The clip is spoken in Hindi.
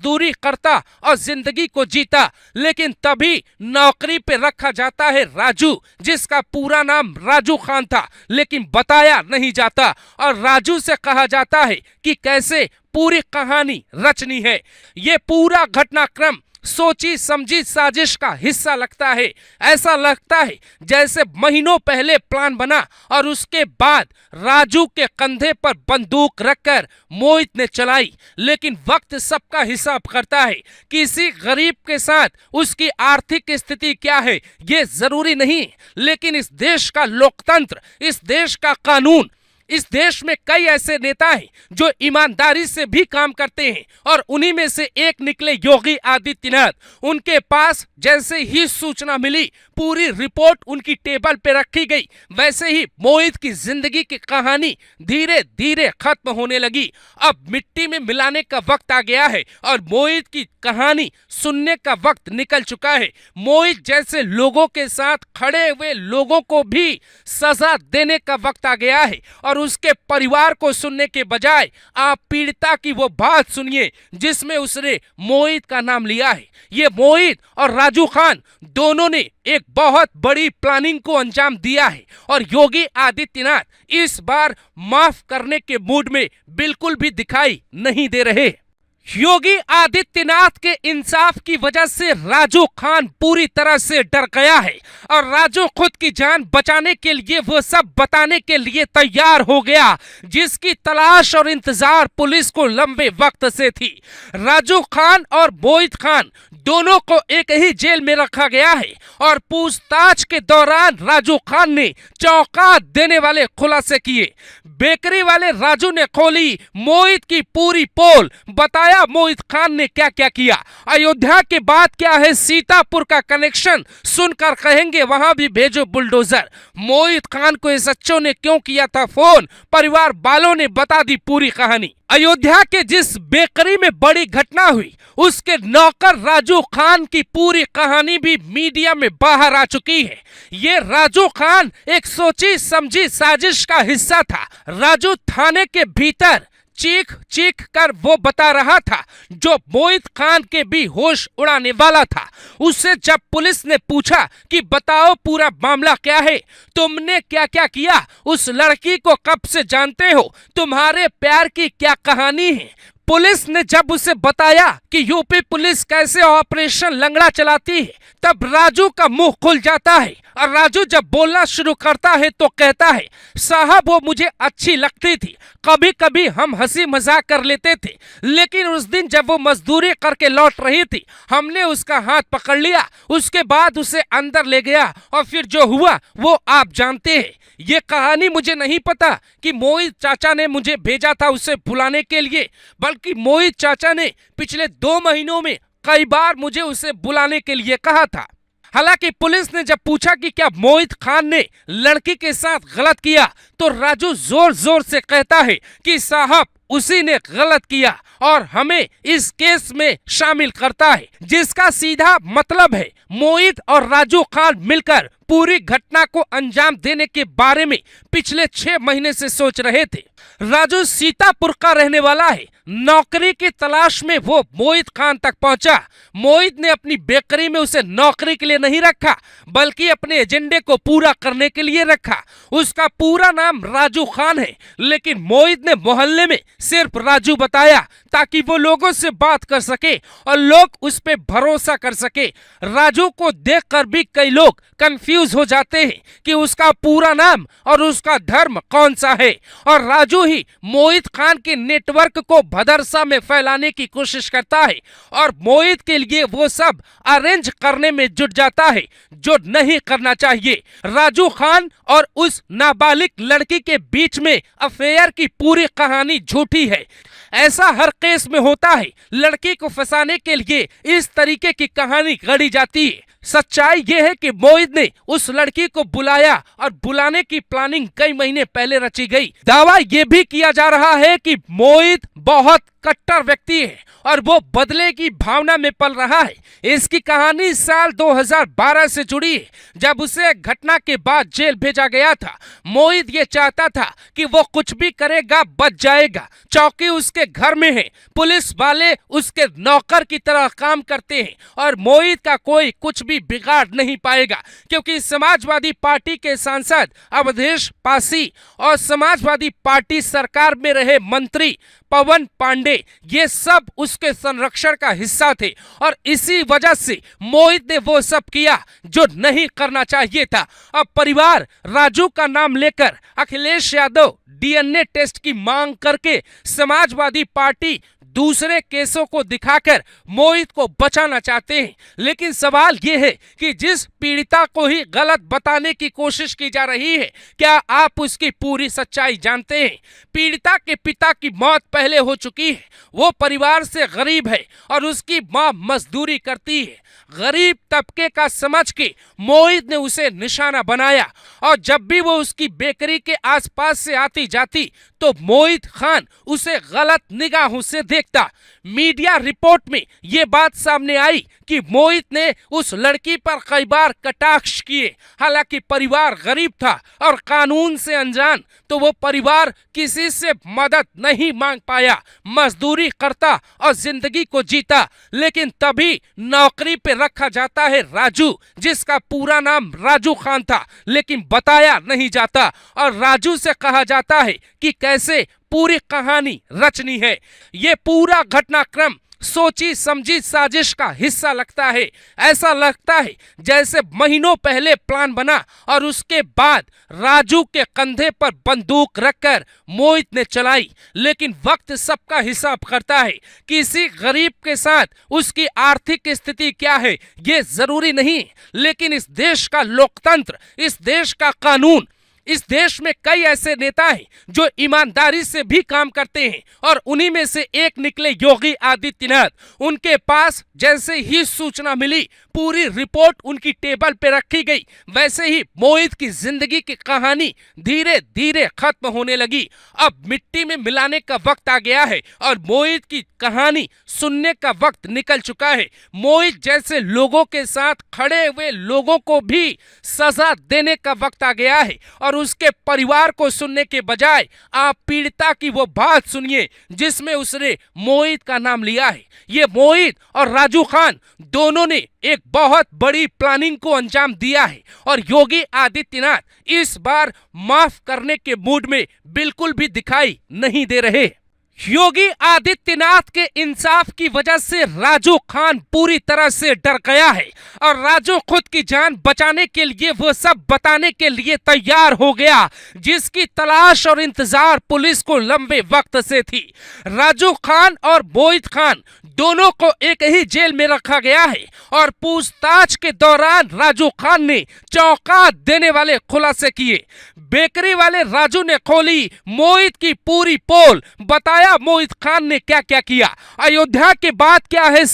मजदूरी करता और जिंदगी को जीता, लेकिन तभी नौकरी पे रखा जाता है राजू, जिसका पूरा नाम राजू खान था, लेकिन बताया नहीं जाता और राजू से कहा जाता है कि कैसे पूरी कहानी रचनी है। ये पूरा घटनाक्रम सोची समझी साजिश का हिस्सा लगता है। ऐसा लगता है जैसे महीनों पहले प्लान बना और उसके बाद राजू के कंधे पर बंदूक रखकर मोहित ने चलाई। लेकिन वक्त सबका हिसाब करता है। किसी गरीब के साथ उसकी आर्थिक स्थिति क्या है ये जरूरी नहीं, लेकिन इस देश का लोकतंत्र, इस देश का कानून, इस देश में कई ऐसे नेता हैं जो ईमानदारी से भी काम करते हैं और उन्हीं में से एक निकले योगी आदित्यनाथ। उनके पास जैसे ही सूचना मिली पूरी रिपोर्ट उनकी टेबल पे रखी गई। वैसे ही मोहित की जिंदगी की कहानी धीरे धीरे खत्म होने लगी। अब मिट्टी में मिलाने का वक्त आ गया है और मोहित की कहानी सुनने का वक्त निकल चुका है। मोहित जैसे लोगों के साथ खड़े हुए लोगों को भी सजा देने का वक्त आ गया है और उसके परिवार को सुनने के बजाय आप पीड़िता की वो बात सुनिए जिसमें उसने मोहित का नाम लिया है। ये मोहित और राजू खान दोनों ने एक बहुत बड़ी प्लानिंग को अंजाम दिया है और योगी आदित्यनाथ इस बार माफ करने के मूड में बिल्कुल भी दिखाई नहीं दे रहे। योगी आदित्यनाथ के इंसाफ की वजह से राजू खान पूरी तरह से डर गया है और राजू खुद की जान बचाने के लिए वो सब बताने के लिए तैयार हो गया जिसकी तलाश और इंतजार पुलिस को लंबे वक्त से थी। राजू खान और मोहित खान दोनों को एक ही जेल में रखा गया है और पूछताछ के दौरान राजू खान ने चौंका देने वाले खुलासे किए। बेकरी वाले राजू ने खोली मोहित की पूरी पोल, बताया मोहित खान ने क्या क्या किया। अयोध्या के बाद क्या है सीतापुर का कनेक्शन, सुनकर कहेंगे वहां भी भेजो बुलडोजर। मोहित खान को एसएचओ ने क्यों किया था फोन, परिवार वालों ने बता दी पूरी कहानी। अयोध्या के जिस बेकरी में बड़ी घटना हुई उसके नौकर राजू खान की पूरी कहानी भी मीडिया में बाहर आ चुकी है। ये राजू खान एक सोची समझी साजिश का हिस्सा था। राजू थाने के भीतर चीख चीख कर वो बता रहा था जो मोहित खान के भी होश उड़ाने वाला था। उससे जब पुलिस ने पूछा कि बताओ पूरा मामला क्या है, तुमने क्या क्या किया, उस लड़की को कब से जानते हो, तुम्हारे प्यार की क्या कहानी है, पुलिस ने जब उसे बताया कि यूपी पुलिस कैसे ऑपरेशन लंगड़ा चलाती है, तब राजू का मुंह खुल जाता है और राजू जब बोलना शुरू करता है तो कहता है साहब वो मुझे अच्छी लगती थी, कभी कभी हम हंसी मजाक कर लेते थे, लेकिन उस दिन जब वो मजदूरी करके लौट रही थी हमने उसका हाथ पकड़ लिया, उसके बाद उसे अंदर ले गया और फिर जो हुआ वो आप जानते हैं। ये कहानी मुझे नहीं पता कि मोहित चाचा ने मुझे भेजा था उसे बुलाने के लिए, बल्कि मोहित चाचा ने पिछले 2 महीनों में कई बार मुझे उसे बुलाने के लिए कहा था। हालांकि पुलिस ने जब पूछा कि क्या मोहित खान ने लड़की के साथ गलत किया तो राजू जोर जोर से कहता है कि साहब उसी ने गलत किया और हमें इस केस में शामिल करता है, जिसका सीधा मतलब है मोहित और राजू खान मिलकर पूरी घटना को अंजाम देने के बारे में पिछले 6 महीने से सोच रहे थे। राजू सीतापुर का रहने वाला है। नौकरी की तलाश में वो मोहित खान तक पहुंचा। मोहित ने अपनी बेकरी में उसे नौकरी के लिए नहीं रखा बल्कि अपने एजेंडे को पूरा करने के लिए रखा। उसका पूरा नाम राजू खान है, लेकिन मोहित ने मोहल्ले में सिर्फ राजू बताया ताकि वो लोगों से बात कर सके और लोग उस पे भरोसा कर सके। राजू को देखकर भी कई लोग कंफ्यूज हो जाते हैं कि उसका पूरा नाम और उसका धर्म कौन सा है और राजू ही मोहित खान के नेटवर्क को भदरसा में फैलाने की कोशिश करता है और मोहित के लिए वो सब अरेंज करने में जुट जाता है जो नहीं करना चाहिए। राजू खान और उस नाबालिग लड़की के बीच में अफेयर की पूरी कहानी झूठी है। ऐसा हर केस में होता है, लड़की को फंसाने के लिए इस तरीके की कहानी गढ़ी जाती है। सच्चाई ये है कि मोहित ने उस लड़की को बुलाया और बुलाने की प्लानिंग कई महीने पहले रची गई। दावा ये भी किया जा रहा है कि मोहित बहुत कट्टर व्यक्ति है और वो बदले की भावना में पल रहा है। इसकी कहानी साल 2012 से जुड़ी है, जब उसे घटना के बाद जेल भेजा गया था। मोहित ये चाहता था कि वो कुछ भी करेगा बच जाएगा। चौकी उसके घर में है, पुलिस वाले उसके नौकर की तरह काम करते हैं और मोहित का कोई कुछ भी बिगाड़ नहीं पाएगा, क्योंकि समाजवादी पार्टी के सांसद अवधेश पासी और समाजवादी पार्टी सरकार में रहे मंत्री पवन पांडे ये सब उसके संरक्षण का हिस्सा थे और इसी वजह से मोहित ने वो सब किया जो नहीं करना चाहिए था। अब परिवार राजू का नाम लेकर अखिलेश यादव डीएनए टेस्ट की मांग करके समाजवादी पार्टी दूसरे केसों को दिखाकर मोहित को बचाना चाहते हैं। लेकिन सवाल यह है कि जिस पीड़िता को ही गलत बताने की कोशिश की जा रही है, क्या आप उसकी पूरी सच्चाई जानते हैं? पीड़िता के पिता की मौत पहले हो चुकी है, वो परिवार से गरीब है और उसकी मां मजदूरी करती है। गरीब तबके का समझ के मोहित ने उसे निशाना बनाया और जब भी वो उसकी बेकरी के आसपास से आती जाती तो मोहित खान उसे गलत निगाहों से देखता। मीडिया रिपोर्ट में ये बात सामने आई कि मोहित ने उस लड़की पर कई बार कटाक्ष किए। हालांकि परिवार गरीब था और कानून से अनजान, तो वो परिवार किसी से मदद नहीं मांग पाया, मजदूरी करता और जिंदगी को जीता। लेकिन तभी नौकरी पे रखा जाता है राजू, जिसका पूरा नाम राजू खान था, लेकिन बताया नहीं जाता और राजू से कहा जाता है कि कैसे पूरी कहानी रचनी है। ये पूरा घटनाक्रम सोची समझी साजिश का हिस्सा लगता है। ऐसा लगता है जैसे महीनों पहले प्लान बना और उसके बाद राजू के कंधे पर बंदूक रखकर मोहित ने चलाई। लेकिन वक्त सबका हिसाब करता है। किसी गरीब के साथ उसकी आर्थिक स्थिति क्या है ये जरूरी नहीं, लेकिन इस देश का लोकतंत्र, इस देश का कानून, इस देश में कई ऐसे नेता हैं जो ईमानदारी से भी काम करते हैं और उन्हीं में से एक निकले योगी आदित्यनाथ। उनके पास जैसे ही सूचना मिली, पूरी रिपोर्ट उनकी टेबल पे रखी गई। वैसे ही मोहित की जिंदगी की कहानी धीरे धीरे खत्म होने लगी। अब मिट्टी में मिलाने का वक्त आ गया है और मोहित की कहानी सुनने का वक्त निकल चुका है। मोहित जैसे लोगों के साथ खड़े हुए लोगों को भी सजा देने का वक्त आ गया है और उसके परिवार को सुनने के बजाय आप पीड़िता की वो बात सुनिए जिसमें उसने मोहित का नाम लिया है। ये मोहित और राजू खान दोनों ने एक बहुत बड़ी प्लानिंग को अंजाम दिया है और योगी आदित्यनाथ इस बार माफ करने के मूड में बिल्कुल भी दिखाई नहीं दे रहे। योगी आदित्यनाथ के इंसाफ की वजह से राजू खान पूरी तरह से डर गया है और राजू खुद की जान बचाने के लिए वो सब बताने के लिए तैयार हो गया जिसकी तलाश और इंतजार पुलिस को लंबे वक्त से थी। राजू खान और मोहित खान दोनों को एक ही जेल में रखा गया है और पूछताछ के दौरान राजू खान ने चौंका देने वाले खुलासे किए। बेकरी वाले राजू ने खोली मोहित की पूरी पोल, बताया मोहित खान ने क्या क्या किया। अयोध्या के बाद क्या है